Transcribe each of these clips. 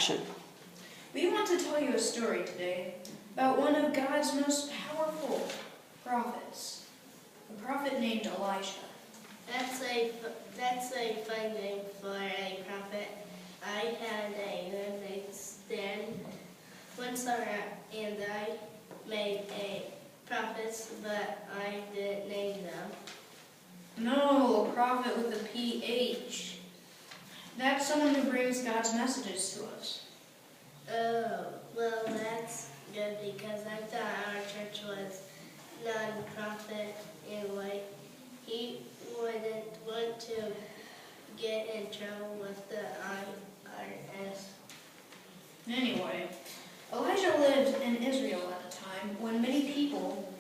action. We want to tell you a story today about one of God's most powerful prophets, a prophet named Elijah. That's a fun name for a prophet. I had a lemonade stand one summer and I made a prophets, but I didn't name them. No, a prophet with a PH. That's someone who brings God's messages to us. Oh, well that's good because I thought our church was non-profit anyway. He wouldn't want to get in trouble with the IRS. Anyway, Elijah lived in Israel at a time when many people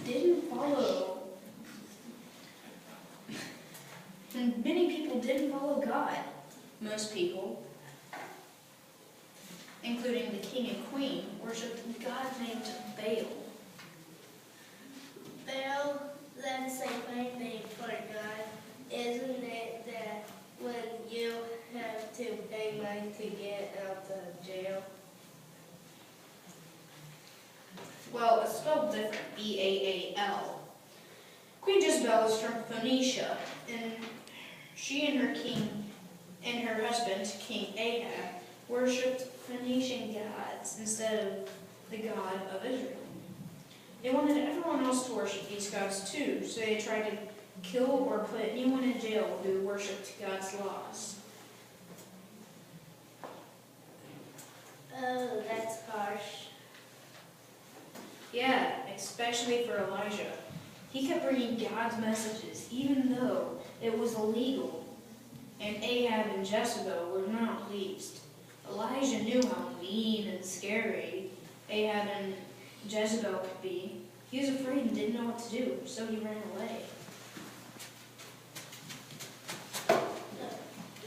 didn't follow God. Most people, including the king and queen, worshipped a god named Baal. Well, that's a funny name for God, isn't it, that when you have to pay money to get out of jail? Well, it's spelled different, B-A-A-L. Queen Jezebel is from Phoenicia, and she and her husband, King Ahab, worshipped Phoenician gods instead of the God of Israel. They wanted everyone else to worship these gods too, so they tried to kill or put anyone in jail who worshipped God's laws. Oh, that's harsh. Yeah, especially for Elijah. He kept bringing God's messages, even though it was illegal, and Ahab and Jezebel were not pleased. Elijah knew how mean and scary Ahab and Jezebel could be. He was afraid and didn't know what to do, so he ran away.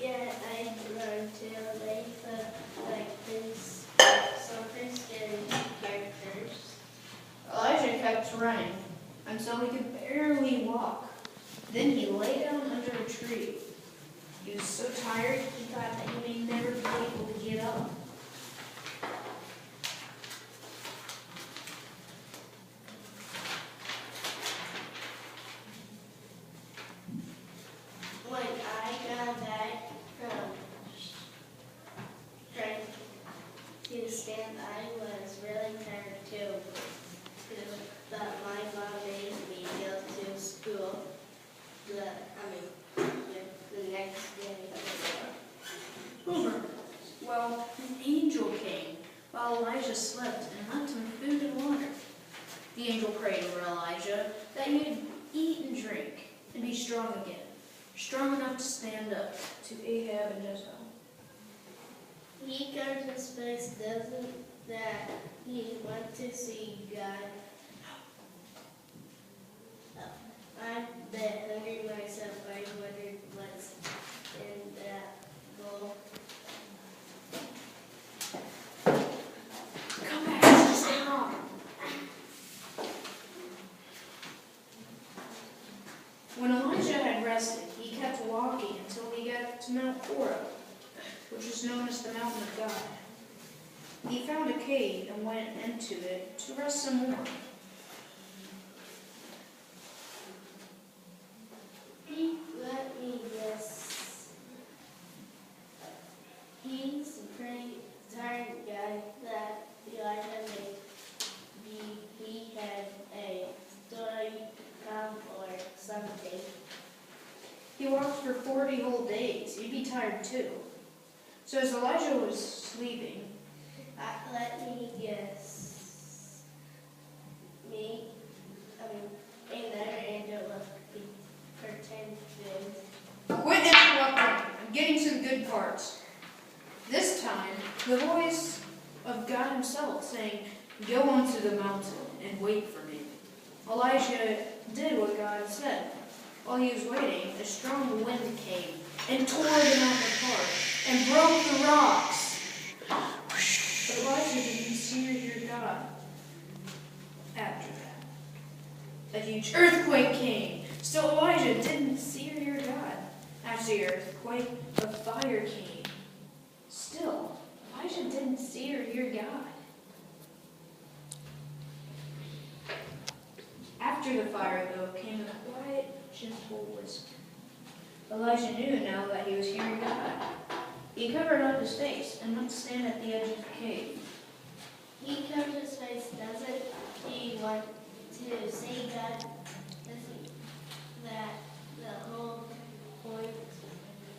Yeah, I learned to they put like this, some Christian characters. Elijah kept running until he could barely walk. Then he lay down under a tree. He was so tired he thought that he may never be able to get up. When I got back from trying to stand, I was really tired too. But my mom made me go to school the next day. Boomer. Well, an angel came while Elijah slept and left him food and water. The angel prayed over Elijah that he would eat and drink and be strong again, strong enough to stand up to Ahab and Jezebel. He guards his face, doesn't that he want to see God? I'm a bit hungry myself. I wondered what's in that bowl. Come back, stay home. When Elijah had rested, he kept walking until he got to Mount Horeb, which is known as the Mountain of God. He found a cave and went into it to rest some more. Let me guess. He's a pretty tired guy that Elijah made. He had a story come or something. He walked for 40 whole days. He'd be tired too. So as Elijah was sleeping, Let me guess. Another angel will pretend to. quit interrupting. I'm getting to the good parts. This time, the voice of God himself saying, "Go onto the mountain and wait for me." Elijah did what God said. While he was waiting, a strong wind came and tore the mountain apart and broke the rocks. But Elijah didn't see or hear God. After that, a huge earthquake came. Still Elijah didn't see or hear God. After the earthquake, a fire came. Still, Elijah Elijah didn't see or hear God. After the fire, though, came a quiet, gentle whisper. Elijah knew now that he was hearing God. He covered up his face and went to stand at the edge of the cave. He covered his face, doesn't he want to see God? Isn't that the whole point?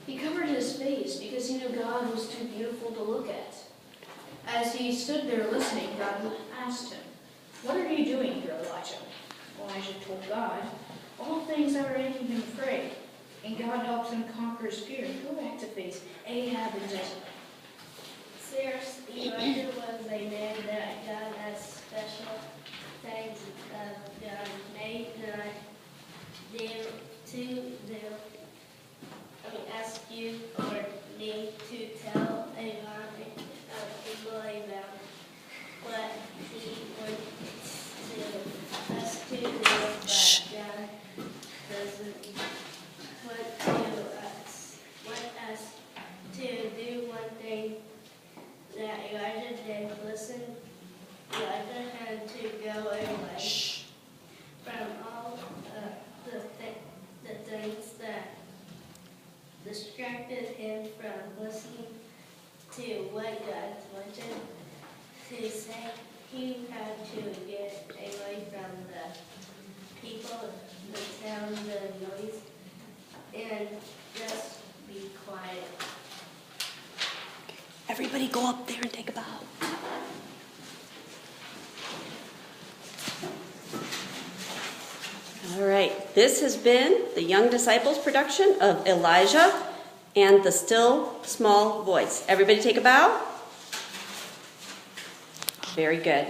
He covered his face because he knew God was too beautiful to look at. As he stood there listening, God asked him, "What are you doing here, Elijah?" Elijah told God all things that were making him afraid, and God helped him conquer his fear and go back to face Ahab and Jezebel. Seriously, Elijah was a man that God has special things God may not dare to do. Ask you or me to tell a lot of people about what he wants us to do, but God doesn't want us to do one thing that Elijah did. Listen, Elijah had to go away from all the things that distracted him from listening to what God wanted to say. He had to get away from the people, the town, the noise, and just be quiet. Everybody go up there and take a bow. All right, this has been the Young Disciples production of Elijah and the Still Small Voice. Everybody take a bow. Very good.